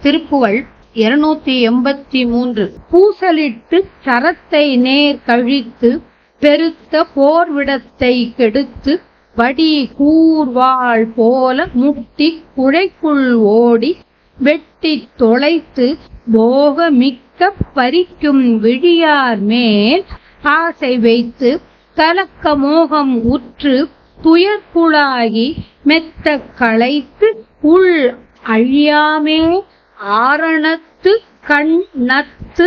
திருப்புகழ் 283. பூசலிட்டு சரத்தை நேர் கழித்து பெருத்த போர்விடத்தை கெடுத்து வடி கூர்வாள் போல முட்டி குழைக்குள் ஓடி வெட்டி தொலைத்து போக மிக்க பறிக்கும் விழியார் மேல் ஆசை வைத்து கலக்க மோகம் உற்று துயர்குழாகி மெத்த களைத்து உள் அழியாமே ஆரணத்து கண் நத்து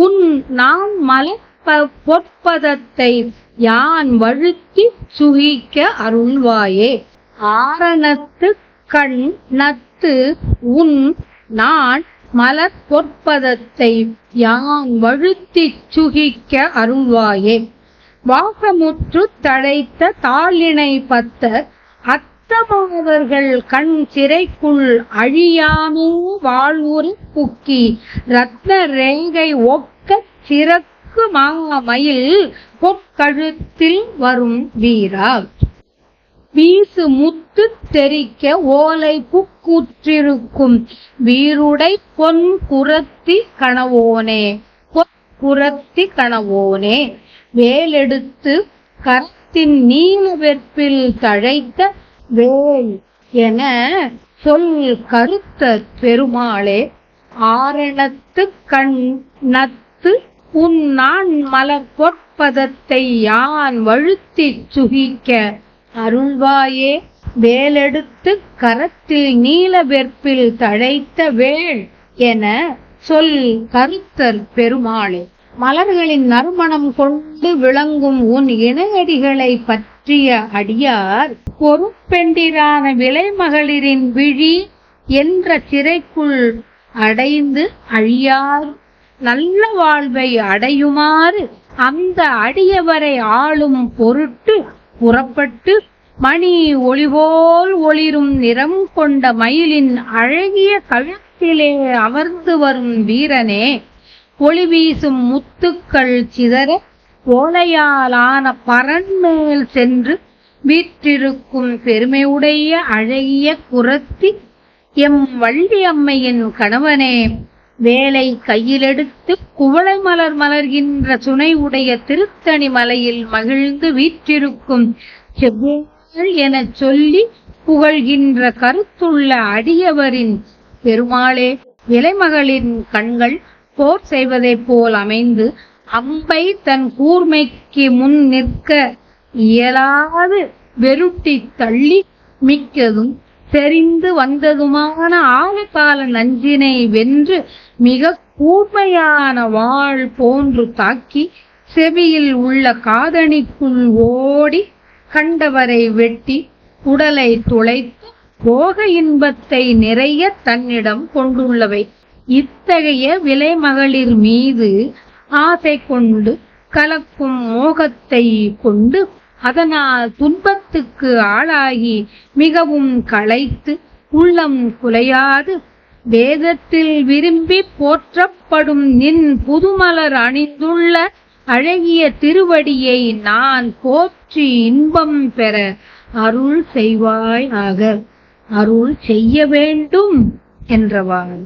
உன் நான் மலப்ப பொற்பதத்தை யான் வழுத்தி சுகிக்க அருள்வாயே. ஆரணத்து கண் நத்து உன் நான் மலர் பொற்பதத்தை யான் வழுத்தி சுகிக்க அருள்வாயே. வாசமுற்று தழைத்த தாளினை பத்தர் அத்தமாதர்கள் கண் சிறைக்குள் அழியாமே வாழ்வுறு புக்கி ரத்ன ரேகை ஒக்க சிறக்கு மாமயில் பொற்கழுத்தில் வரும் வீரா. வீசு முத்து தெரிக்க ஓலை புக்குற்றிருக்கும் வீருடை பொன் குரத்தி கணவோனே பொற்குரத்தி கணவோனே. வேலெடுத்து கரத்தின் நீல வெற்பில் தழைத்த வேல் என சொல் கருத்த பெருமாளே. ஆரணத்து கண் நத்து உன் நான் மலர் பொற்பதத்தை யான் வழுத்தி சுகிக்க அருள்வாயே. வேலெடுத்து கரத்தில் நீல வெற்பில் தழைத்த வேள் என சொல் கருத்தர் பெருமாளே. மலர்களின் நறுமணம் கொண்டு விளங்கும் உன் இணையடிகளை பற்றிய அடியார் பொறுப்பெண்டிரான விலைமகளிரின் விழி என்ற சிறைக்குள் அடைந்து அழியார் நல்ல வாழ்வை அடையுமாறு அந்த அடியவரை ஆளும் பொருட்டு புறப்பட்டு மணி ஒளிபோல் ஒளிரும் நிறம் கொண்ட மயிலின் அழகிய கழுத்திலே அமர்ந்து வரும் வீரனே. ஒளி வீசும் முத்துக்கள் சிதற ஓலையாலான பரன்மேல் சென்று வீற்றிருக்கும் பெருமையுடைய அழகிய குரத்தி எம் வள்ளி அம்மையின் கணவனே. வேலை கையிலெடுத்து குவளை மலர் மலர்கின்ற சுனை உடைய திருத்தணி மலையில் மகிழ்ந்து வீற்றிருக்கும் செவ்வாள் எனச் சொல்லி புகழ்கின்ற கருத்துள்ள அடியவரின் பெருமாளே. விலைமகளின் கண்கள் போர் செய்வதைப் போல் அமைந்து அம்பை தன் கூர்மைக்கு முன் நிற்க இயலாது வெருட்டி தள்ளி மிக்கதும் செறிந்து வந்ததுமான ஆழகால நஞ்சினை வென்று மிக கூர்மையான வாள் போன்று தாக்கி செவியில் உள்ள காதணிக்குள் ஓடி கண்டவரை வெட்டி உடலை துளைத்து போக இன்பத்தை நிறைய தன்னிடம் கொண்டுள்ளவை. இத்தகைய விலைமகளிர் மீது ஆசை கொண்டு கலக்கும் மோகத்தை கொண்டு அதனால் துன்பத்துக்கு ஆளாகி மிகவும் களைத்து உள்ளம் குலையாது வேதத்தில் விரும்பி போற்றப்படும் நின் புதுமலர் அணிந்துள்ள அழகிய திருவடியை நான் போற்றி இன்பம் பெற அருள் செய்வாய் ஆக. அருள் செய்ய வேண்டும் என்றவாள்.